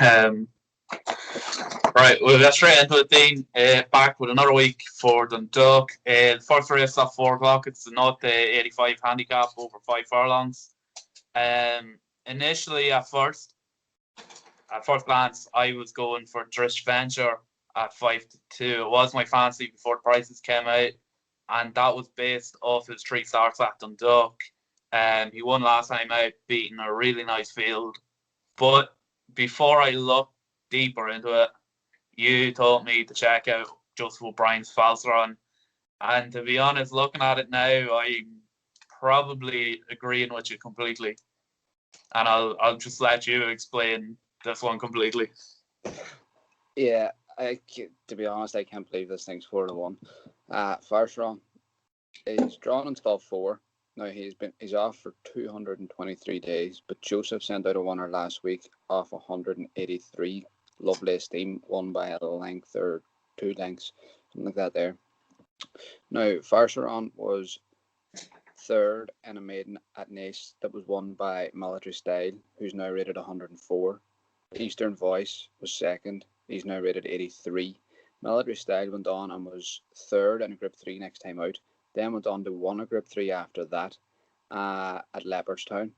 Um, right, we'll get straight into it then. Back with another week for Dundalk. The first race at 4 o'clock. It's the North 85 handicap over 5 furlongs. Initially, at first glance, I was going for Drish Venture at 5-2. It was my fancy before the prices came out, and that was based off his 3 starts at Dundalk. He won last time out, beating a really nice field. But before I look deeper into it, you told me to check out Joseph O'Brien's Falseron. And to be honest, looking at it now, I'm probably agreeing with you completely. And I'll just let you explain this one completely. Yeah, to be honest, I can't believe this thing's 4-1. Falseron is drawn in stall 4. Now he's off for 223 days, but Joseph sent out a winner last week off 183. Lovely Esteem, won by a length or 2 lengths, something like that there. Now, Falseron was third in a maiden at Nice that was won by Military Style, who's now rated 104. Eastern Voice was second. He's now rated 83. Military Style went on and was third in a Group 3 next time out. Then went on to win a Group 3 after that at Leopardstown.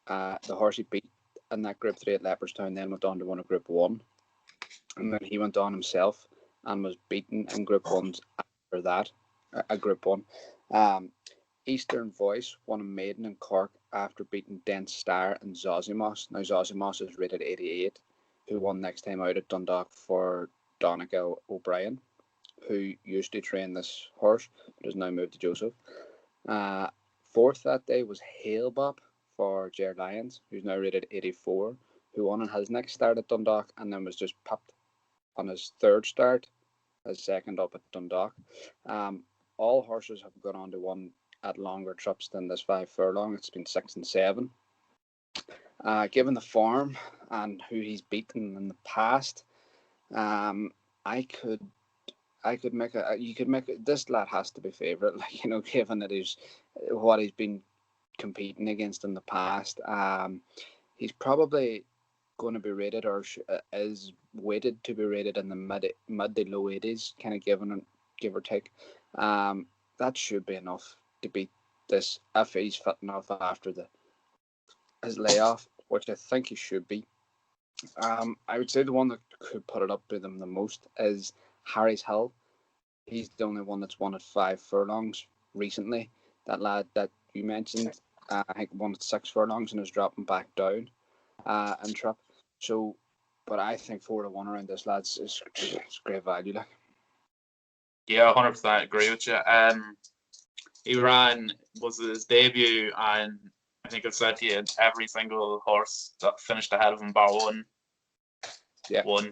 The horse he beat in that Group 3 at Leopardstown then went on to win a Group 1. And then he went on himself and was beaten in Group 1s after that, a Group 1. Eastern Voice won a maiden in Cork after beating Dense Star and Zozimos. Now Zozimos is rated 88, who won next time out at Dundalk for Donegal O'Brien, who used to train this horse, but has now moved to Joseph. Fourth that day was Halebop for Jer Lyons, who's now rated 84, who won in his next start at Dundalk and then was just popped on his third start as second up at Dundalk. All horses have gone on to win at longer trips than this 5 furlong. It's been 6 and 7. Given the form and who he's beaten in the past, I could make this lad has to be favourite. Given that what he's been competing against in the past, he's probably going to be rated or is weighted to be rated in the mid to low 80s, kind of give or take. That should be enough to beat this if he's fit enough after his layoff, which I think he should be. I would say the one that could put it up to them the most is Harry's Hill. He's the only one that's won at 5 furlongs recently. That lad that you mentioned, I think won at 6 furlongs and is dropping back down in trip. So, but I think 4-1 around this lad's is great value. Yeah, 100% agree with you. He was his debut, and I think I've said to you, every single horse that finished ahead of him bar one. Yeah. Won.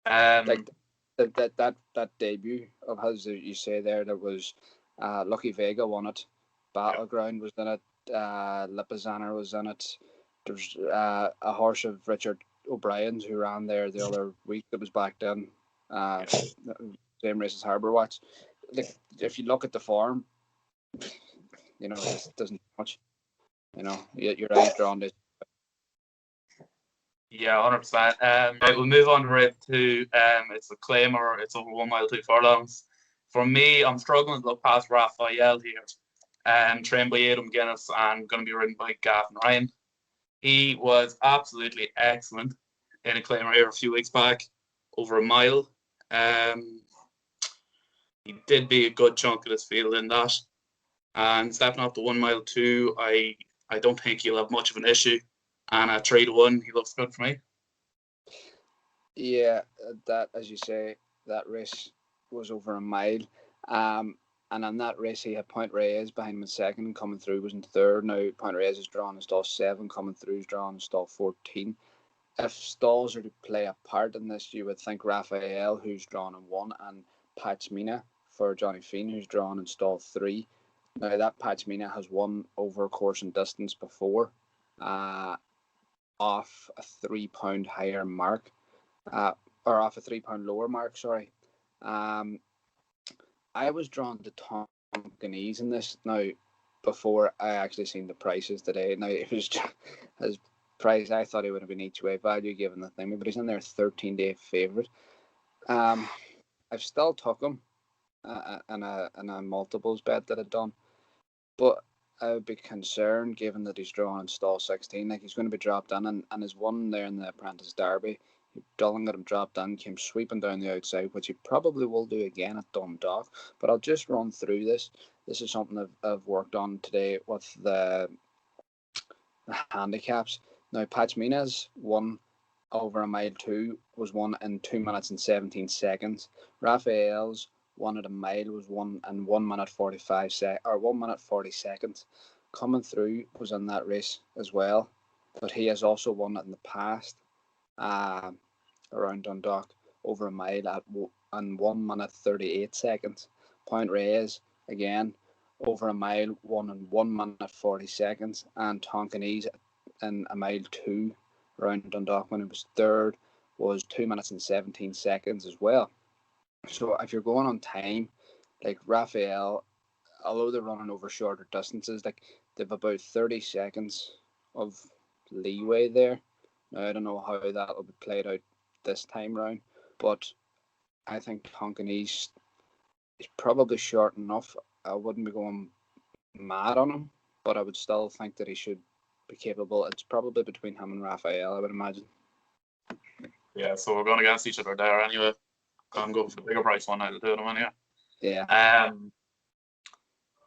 That debut of his, you say there was Lucky Vega won it, Battleground was in it, Lipizzaner was in it. There's a horse of Richard O'Brien's who ran there the other week that was backed in. Same race as Harbour Watch. If you look at the form, it doesn't much. Your eyes drawn to. Yeah, 100%. Right, we'll move on to race 2. It's a claimer. It's over 1 mile 2 furlongs. For me, I'm struggling to look past Raphael here. Trained by Adam Guinness and going to be ridden by Gavin Ryan. He was absolutely excellent in a claimer here a few weeks back, over a mile. He did be a good chunk of this field in that. And stepping up to 1 mile 2, I don't think he'll have much of an issue. And at 3-1, he looks good for me. Yeah, that, as you say, that race was over a mile. And on that race, he had Point Reyes behind him in second, and coming through was in third. Now, Point Reyes is drawn in stall 7, coming through is drawn in stall 14. If stalls are to play a part in this, you would think Raphael, who's drawn in 1, and Patch Mina for Johnny Feen, who's drawn in stall 3. Now, that Patch Mina has won over course and distance before, off a £3 higher mark, or off a £3 lower mark, sorry. I was drawn to Tonkinese in this now before I actually seen the prices today. Now, it was as price. I thought he would have been each way value given the thing, but he's in there 13-day favourite. I've still took him in a multiples bet that I'd done, but I would be concerned given that he's drawn in stall 16. Like, he's going to be dropped in, and his one there in the Apprentice Derby, Dillon got him dropped in, came sweeping down the outside, which he probably will do again at Dundalk. But I'll just run through this. This is something I've worked on today with the handicaps. Now, Pachmina's won over a mile 2 was won in 2 minutes and 17 seconds. Raphael's one at a mile was won in 1 minute 1 minute 40 seconds. Coming through was in that race as well, but he has also won it in the past around Dundalk over a mile in 1 minute 38 seconds. Point Reyes again over a mile won in 1 minute 40 seconds, and Tonkinese in a mile 2 around Dundalk when it was third was 2 minutes and 17 seconds as well. So if you're going on time, like Raphael, although they're running over shorter distances, like they've about 30 seconds of leeway there. Now, I don't know how that will be played out this time round, but I think Tonkinese is probably short enough. I wouldn't be going mad on him, but I would still think that he should be capable. It's probably between him and Raphael, I would imagine. Yeah, so we're going against each other there anyway. I'm going for the bigger price one out of the two of them anyway. Yeah.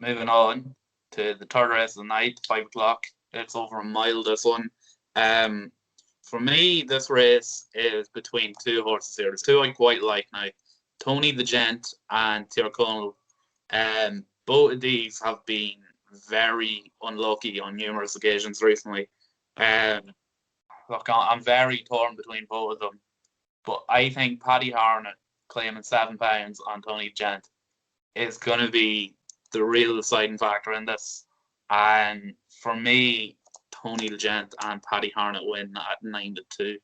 Moving on to the third race of the night, 5 o'clock. It's over a mile, this one. For me, this race is between two horses here. There's two I quite like now. Tony the Gent and Tyrconnell. Both of these have been very unlucky on numerous occasions recently. Look, I'm very torn between both of them. But I think Paddy Harnett claiming £7 on Tony the Gent is going to be the real deciding factor in this. And for me, Tony the Gent and Paddy Harnett win at 9-2.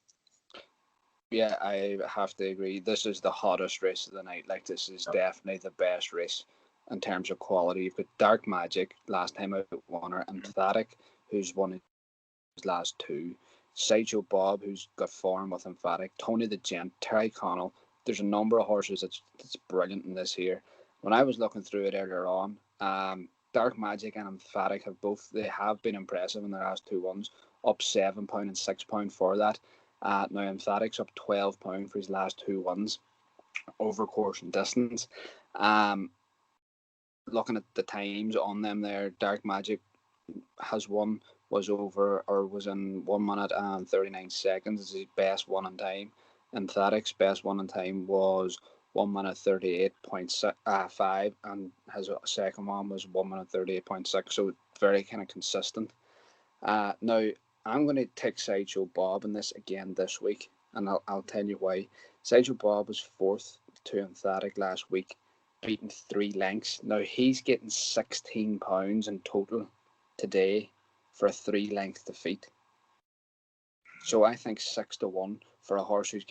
Yeah, I have to agree. This is the hottest race of the night. Like, this is definitely the best race in terms of quality. You've got Dark Magic, last time out won her, Emphatic, who's won his last two, Sideshow Bob, who's got form with Emphatic, Tony the Gent, Terry Connell. There's a number of horses that's brilliant in this here. When I was looking through it earlier on, Dark Magic and Emphatic have been impressive in their last two ones, up £7 and £6 for that. Now Emphatic's up £12 for his last two ones over course and distance. Looking at the times on them there, Dark Magic was in 1 minute and 39 seconds. It's his best one in time. Emphatic's best one in time was 1 minute 38.5, and his second one was 1 minute 38.6. So very kind of consistent. Now I'm going to take Sideshow Bob in this again this week, and I'll tell you why. Sideshow Bob was fourth to Emphatic last week, beaten 3 lengths. Now he's getting £16 in total today for a 3-length defeat. So I think 6-1 for a horse who's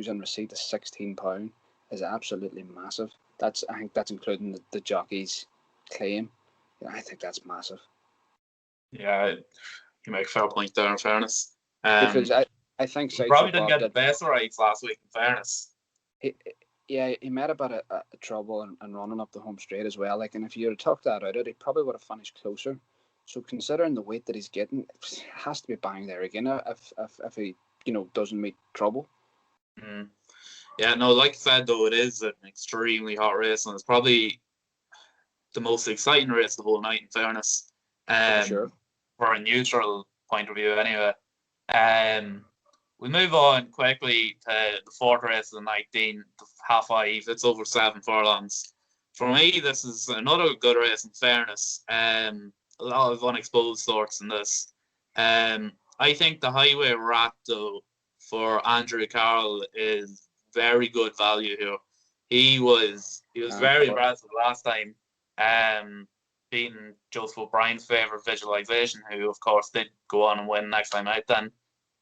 in receipt of £16 is absolutely massive. I think that's including the jockey's claim. Yeah, I think that's massive. Yeah, you make a fair point there, in fairness. Because I think he probably didn't get the best rights last week, in fairness. He made a bit of trouble and running up the home straight as well. Like, and if you had took that out, he probably would have finished closer. So considering the weight that he's getting, it has to be bang there again if he doesn't meet trouble. Yeah, no, like I said though, it is an extremely hot race, and it's probably the most exciting race the whole night, in fairness. Sure. For a neutral point of view, anyway. We move on quickly to the fourth race of the night, Dean, the half-5. It's over 7 furlongs. For me, this is another good race, in fairness. A lot of unexposed sorts in this. I think the Highway Rat, though, for Andrew Carroll is very good value here. He was very impressive last time, beating Joseph O'Brien's favourite Visualization, who of course did go on and win next time out then,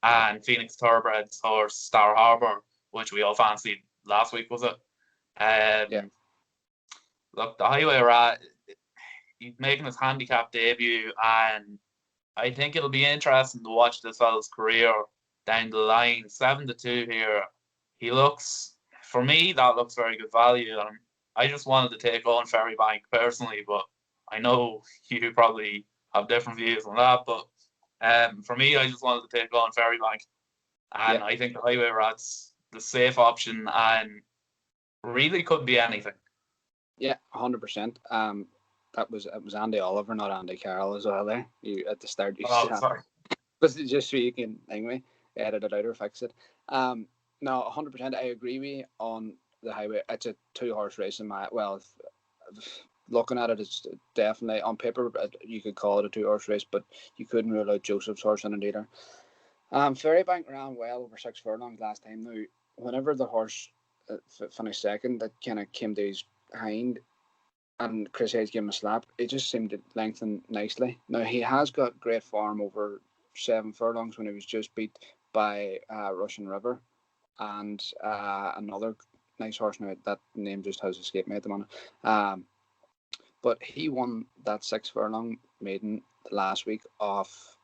and Phoenix Thoroughbred's horse Star Harbour, which we all fancied last week, was it? Look, the Highway Rat, he's making his handicap debut, and I think it'll be interesting to watch this fella's career down the line. 7-2 here. He looks, for me, that looks very good value. And I just wanted to take on Ferrybank personally, but I know you probably have different views on that. But for me, I just wanted to take on Ferrybank. And Yeah, I think the Highway Rat's the safe option and really could be anything. yeah, 100%. It was Andy Oliver, not Andy Carroll as well. There, you at the start you Oh, said, sorry. but just so you can anyway edit it out or fix it. No, 100%. I agree with you on the Highway. It's a 2 horse race in my looking at it, it's definitely on paper you could call it a 2 horse race, but you couldn't rule out Joseph's horse in it either. Ferrybank ran well over 6 furlongs last time. Now, whenever the horse finished second, that kind of came to his hind, and Chris Hayes gave him a slap. It just seemed to lengthen nicely. Now he has got great form over 7 furlongs when he was just beat by Russian River and another nice horse. Now that name just has escaped me at the moment. But he won that 6 furlong maiden last week off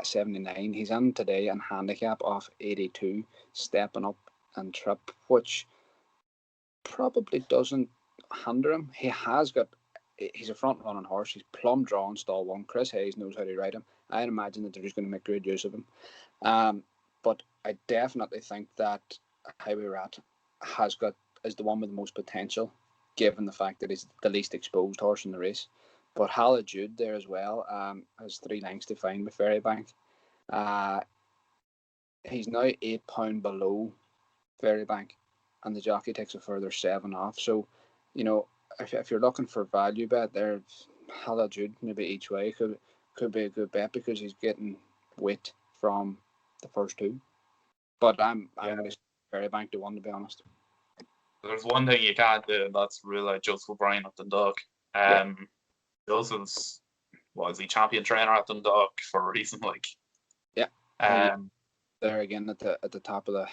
79. He's in today and handicap off 82, stepping up and trip, which probably doesn't hinder him. He's a front running horse. He's plumb drawn stall one. Chris Hayes knows how to ride him. I'd imagine that they're just going to make great use of him. But I definitely think that Highway Rat is the one with the most potential, given the fact that he's the least exposed horse in the race. But Hala Jude there as well has 3 lengths to find with Ferrybank. He's now £8 below Ferrybank, and the jockey takes a further 7 off. So, if you're looking for value bet there, Hala Jude maybe each way could be a good bet because he's getting weight from the first 2. But I'm going to say Ferrybank to 1, to be honest. There's one thing you can't do, and that's rule out Joseph O'Brien at Dundalk. Joseph's was he champion trainer at Dundalk for a reason, like. Yeah. There again at the top of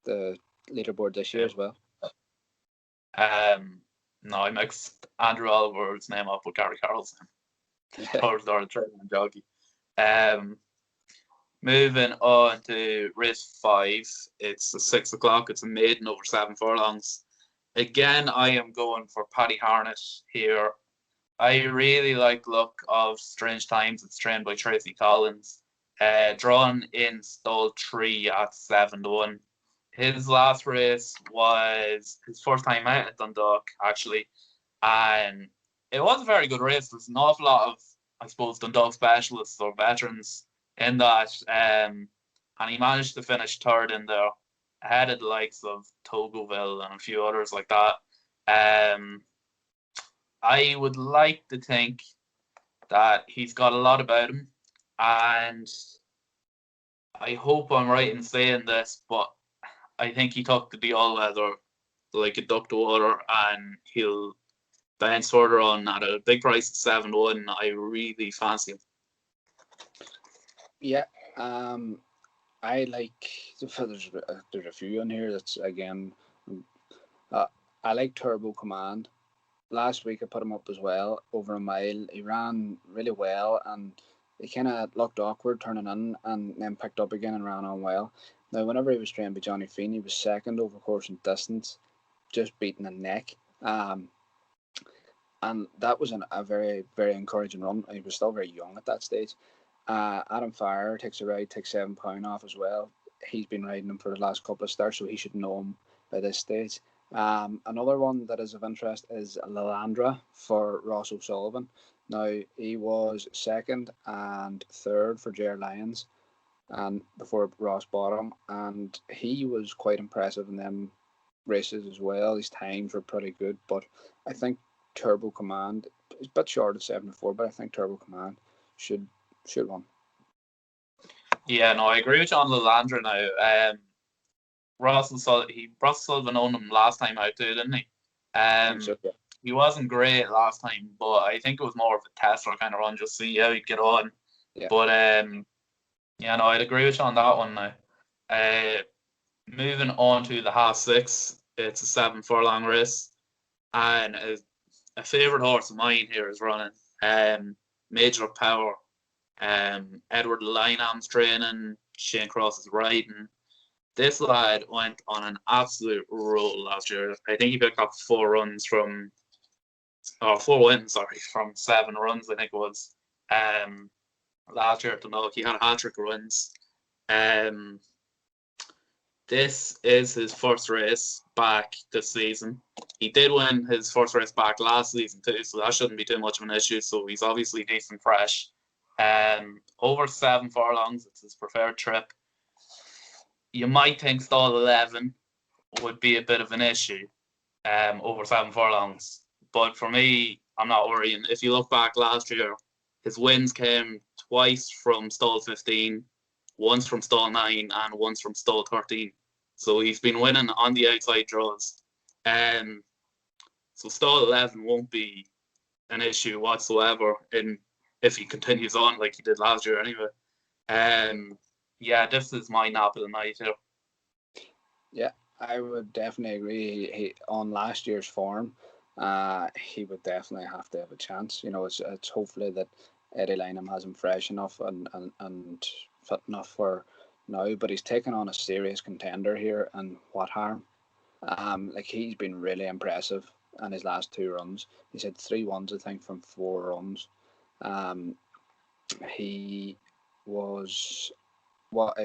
the leaderboard this year as well. No, I mixed Andrew Oliver's name up with Gary Carroll's name. Or the trainer and jockey. Moving on to race 5. It's a 6 o'clock. It's a maiden over 7 furlongs. Again, I am going for Paddy Harnett here. I really like the look of Strange Times. It's trained by Tracy Collins. Drawn in stall 3 at 7-1. His last race was his first time out at Dundalk, actually. And it was a very good race. There's an awful lot of, I suppose, Dundalk specialists or veterans in that. And he managed to finish 3rd in there, ahead of the likes of Togoville and a few others like that. I would like to think that he's got a lot about him, and I hope I'm right in saying this, but I think he took the all-weather like a duck to water, and he'll bounce further on at a big price at 7-1. I really fancy him. Yeah, I like. There's a few in here that's again. I like Turbo Command. Last week I put him up as well over a mile. He ran really well and he kind of looked awkward turning in and then picked up again and ran on well. Now, whenever he was trained by Johnny Feen, he was second over course and distance, just beating the neck. And that was a very, very encouraging run. He was still very young at that stage. Adam Fire takes a ride, takes £7 off as well. He's been riding him for the last couple of starts, so he should know him by this stage. Another one that is of interest is Lalandra for Ross O'Sullivan. Now, he was 2nd and 3rd for Jer Lyons and before Ross Bottom, and he was quite impressive in them races as well. His times were pretty good, but I think Turbo Command is a bit short of 7-4, but I think Turbo Command should win. Yeah, no, I agree with you on Lalandra now. Russell Sullivan owned him last time out too, didn't he? So, yeah. He wasn't great last time, but I think it was more of a test or kind of run, just see how he'd get on. Yeah. But yeah, no, I'd agree with you on that one now. Moving on to the half 6, it's a 7 furlong race, and a favourite horse of mine here is running. Major Power. Edward Lineham's training, Shane Cross is riding. This lad went on an absolute roll last year. I think he picked up 4 wins, from 7 runs, I think it was. Last year at Dundalk, he had a hat-trick of wins. This is his first race back this season. He did win his first race back last season too, so that shouldn't be too much of an issue. So he's obviously decent fresh. Over 7 furlongs, it's his preferred trip. You might think stall 11 would be a bit of an issue, over 7 furlongs. But for me, I'm not worrying. If you look back last year, his wins came twice from stall 15, once from stall 9, and once from stall 13. So he's been winning on the outside draws. So stall 11 won't be an issue whatsoever if he continues on like he did last year anyway. Yeah, this is my nap of the night here. Yeah, I would definitely agree. He on last year's form, he would definitely have to have a chance. You know, it's hopefully that Eddie Lynham has him fresh enough and fit enough for now. But he's taken on a serious contender here, and what harm? Like he's been really impressive in his last 2 runs. He's had 3 ones, I think, from 4 runs. He was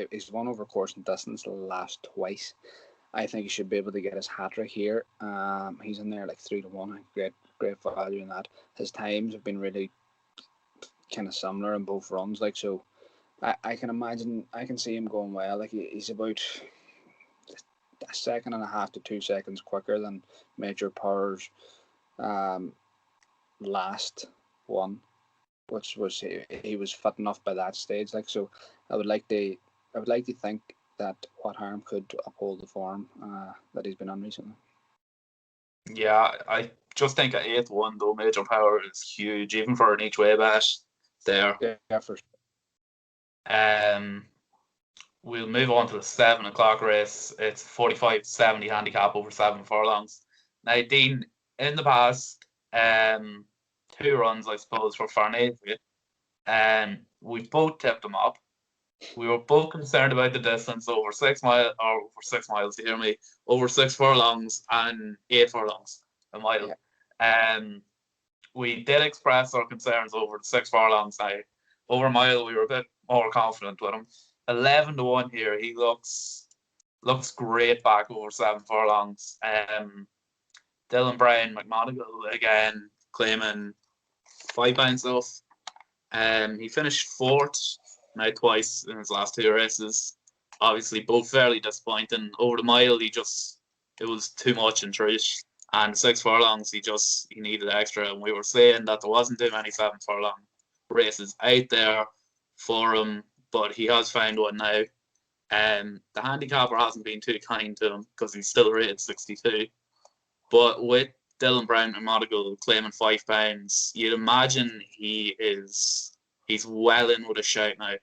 he's won over course and distance the last twice. I think he should be able to get his hat trick here. He's in there like 3-1. Great value in that. His times have been really kind of similar in both runs. Like so, I can imagine. I can see him going well. Like he's about a second and a half to 2 seconds quicker than Major Power's last one, which was he was fit enough by that stage. Like so, I would like to think that What Harm could uphold the form that he's been on recently. Yeah, I just think at 8-1 though, Major Power is huge, even for an each way bet there. Yeah, for sure. We'll move on to the 7 o'clock race. It's 45-70 handicap over 7 furlongs. Now, Dean, in the past, 2 runs, I suppose, for Farnese, we both tipped them up. We were both concerned about the distance over 6 miles, you hear me, over 6 furlongs and 8 furlongs a mile. Yeah. We did express our concerns over the 6 furlongs. Now, over a mile, we were a bit more confident with him. 11-1 here. He looks great back over 7 furlongs. Dylan Brown McMonagall again claiming £5 off. He finished 4th now twice in his last 2 races. Obviously, both fairly disappointing. Over the mile, it was too much in Trish. And 6 furlongs, he needed extra. And we were saying that there wasn't too many 7 furlong races out there for him, but he has found one now. The handicapper hasn't been too kind to him because he's still rated 62. But with Dylan Brown and Modigal claiming £5, you'd imagine he's well in with a shout now.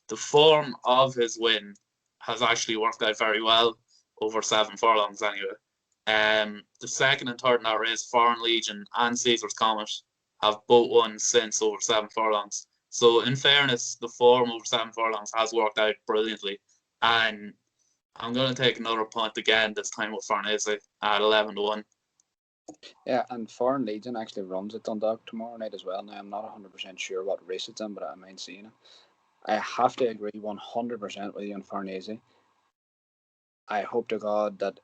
The form of his win has actually worked out very well over 7 furlongs anyway. The second and third in that race, Foreign Legion and Caesar's Comet, have both won since over 7 furlongs. So in fairness, the form over 7 furlongs has worked out brilliantly. And I'm going to take another punt again, this time with Farnese at 11-1. Yeah, and Foreign Legion actually runs at Dundalk tomorrow night as well. Now, I'm not 100% sure what race it's in, but I mind seeing it. I have to agree 100% with you on Farnese. I hope to God that,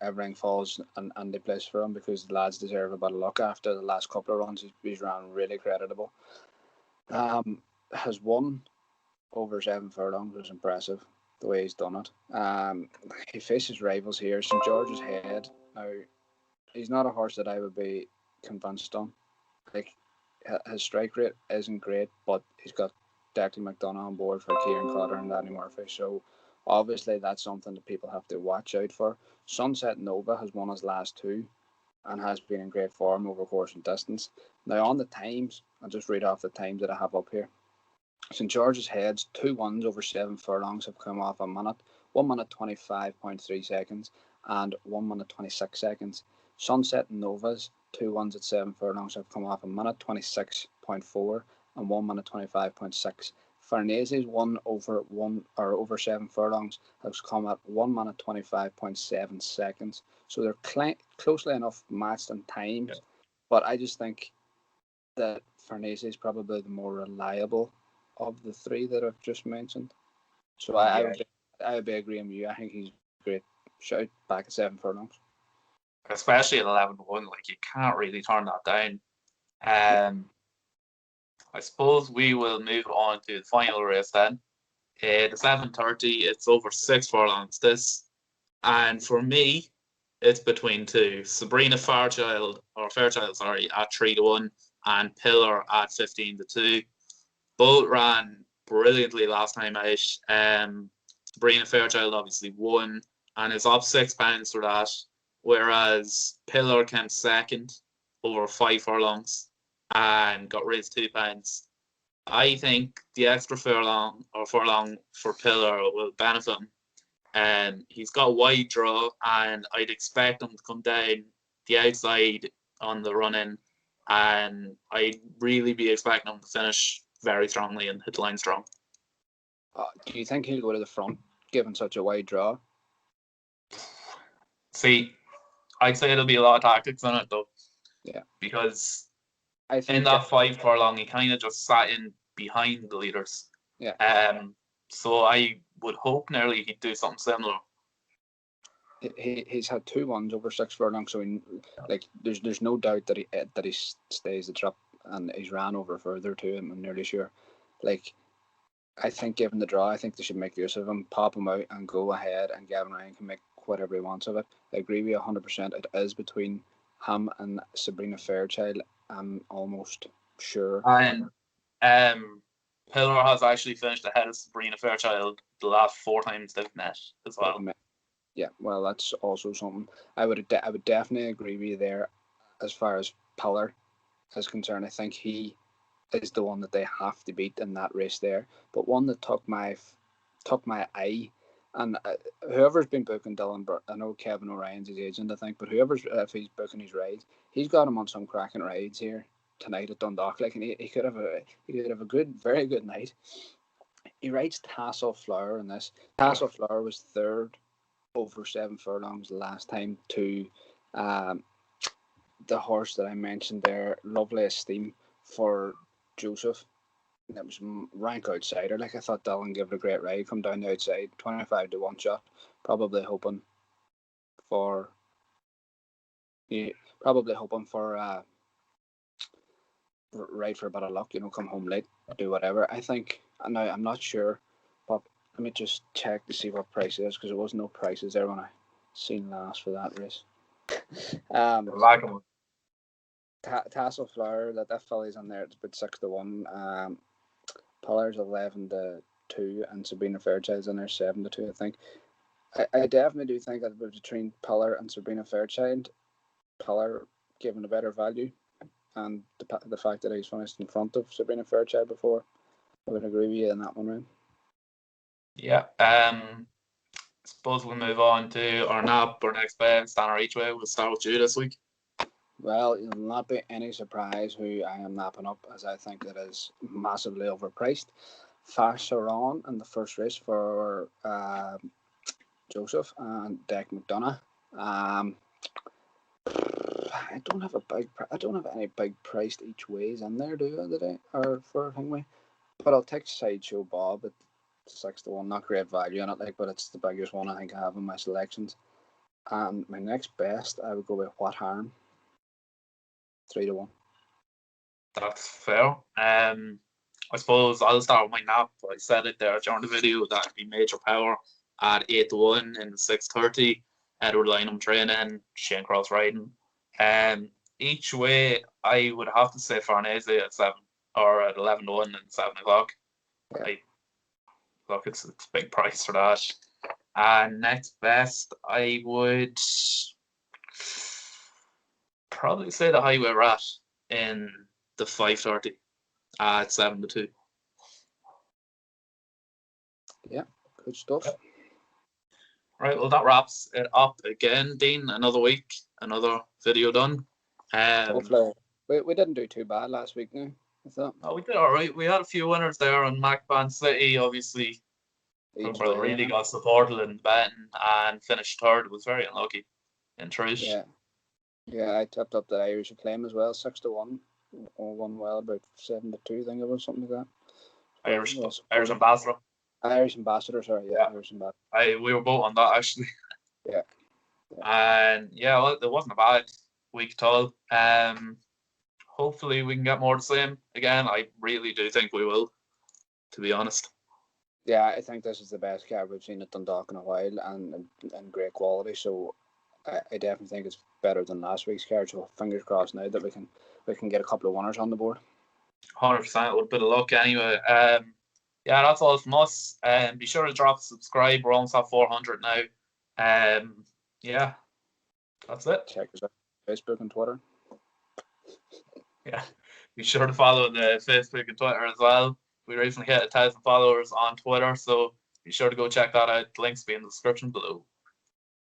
everything falls and they place for him, because the lads deserve a bit of luck after the last couple of runs. He's ran really creditable. Has won over 7 furlongs, was impressive the way he's done it. He faces rivals here. St George's Head. Now, he's not a horse that I would be convinced on. Like, his strike rate isn't great, but he's got Declan McDonough on board for Kieran Cotter and Danny Murphy. So obviously that's something that people have to watch out for. Sunset Nova has won his last 2 and has been in great form over course and distance. Now on the times, I'll just read off the times that I have up here. St George's Head's 2 ones over 7 furlongs have come off a minute, 1 minute 25.3 seconds and 1 minute 26 seconds. Sunset Nova's 2 ones at 7 furlongs have come off a minute 26.4 and 1 minute 25.6. Farnese's over 7 furlongs has come at 1 minute 25.7 seconds. So they're closely enough matched in times, Yeah. but I just think that Farnese is probably the more reliable of the three that I've just mentioned. So I would be agreeing with you. I think he's a great shout back at 7 furlongs. Especially at 11-1, like you can't really turn that down. I suppose we will move on to the final race then. The 7:30, it's over 6 furlongs this. And for me, it's between two. Fairchild, at 3-1, and Pillar at 15-2. Both ran brilliantly last time out. Sabrina Fairchild obviously won and is up £6 for that, whereas Pillar came second over 5 furlongs and got raised £2. I think the extra furlong for Pillar will benefit him. He's got a wide draw, and I'd expect him to come down the outside on the run in, and I'd really be expecting him to finish very strongly and hit the line strong. Do you think he'll go to the front, given such a wide draw? See, I'd say it'll be a lot of tactics in it, though. Yeah. Because I think in that 5 furlong, he kind of just sat in behind the leaders. Yeah. So I would hope nearly he'd do something similar. He's had 2 wins over 6 furlongs, so there's no doubt that he stays the trip, and he's ran over further too. I'm nearly sure. I think given the draw, I think they should make use of him, pop him out, and go ahead, and Gavin Ryan can make whatever he wants of it. I agree with you 100%. It is between him and Sabrina Fairchild. I'm almost sure. And Pillar has actually finished ahead of Sabrina Fairchild the last 4 times they've met as well. Yeah, well, that's also something. I would definitely agree with you there. As far as Pillar is concerned, I think he is the one that they have to beat in that race there. But one that took my eye, and whoever's been booking Dylan, I know Kevin O'Ryan's his agent, I think, but if he's booking his rides, he's got him on some cracking rides here tonight at Dundalk. And he could have a very good night. He rides Tassel Flower in this. Tassel Flower was third over 7 furlongs last time to the horse that I mentioned there, Lovely Esteem, for Joseph. And it was rank outsider. I thought Dylan gave it a great ride, come down the outside, 25-1 shot, probably hoping for ride for a bit of luck, come home late, do whatever. I think, now I'm not sure, but let me just check to see what price it is, because there was no prices there when I seen last for that race. Tassel Flower, that filly's on there, it's about 6-1. Pillar's 11-2, and Sabrina Fairchild's in there 7-2, I think. I definitely do think that between Pillar and Sabrina Fairchild, Pillar given a better value, and the fact that he's finished in front of Sabrina Fairchild before, I would agree with you in that one, Ryan. Yeah. Suppose we'll move on to our next bet, Stanner each way. We'll start with you this week. Well, it'll not be any surprise who I am napping up, as I think it is massively overpriced. Fasharon in the first race for Joseph and Deck McDonough. I don't have any big priced each ways in there, do I, today or for Hingway? But I'll take Sideshow Bob at 6-1. Not great value on it, but it's the biggest one I think I have in my selections. And my next best, I would go with What Harm, 3-1. That's fair. I suppose I'll start with my nap. I said it there during the video, that would be Major Power at 8-1 in the 6:30. Edward Lynham training, Shane Cross riding. Each way, I would have to say Farnese at 7 or at 11-1 and 7 o'clock. Yeah. Look, it's a big price for that. And next best, I would probably say the Highway Rat in the 5:30 at 7-2. Yeah, good stuff. Yep. Right, well, that wraps it up again, Dean. Another week, another video done. Hopefully, we didn't do too bad last week now. I thought Oh, we did all right. We had a few winners there on MacBan City. Obviously, each Hillsborough way. really got supported in betting and finished third. It was very unlucky in truth. Yeah, yeah. I tipped up the Irish acclaim as well, 6-1, or one well about 7-2. I think it was something like that. Irish Well Irish supported. ambassador. Irish ambassador, sorry, yeah, Yeah, Irish ambassador. we were both on that actually. Yeah, yeah, And yeah, well, it wasn't a bad week at all. Hopefully we can get more of the same again. I really do think we will, to be honest. yeah. I think this is the best card we've seen at Dundalk in a while, and great quality. So I definitely think it's better than last week's card. So fingers crossed now that we can get a couple of winners on the board. 100% with a bit of luck anyway. Yeah, that's all from us. Be sure to drop a subscribe. We're almost at 400 now. Yeah, that's it. Check us out on Facebook and Twitter. Yeah, be sure to follow the Facebook and Twitter as well. We recently hit 1,000 followers on Twitter, so be sure to go check that out. The links will be in the description below.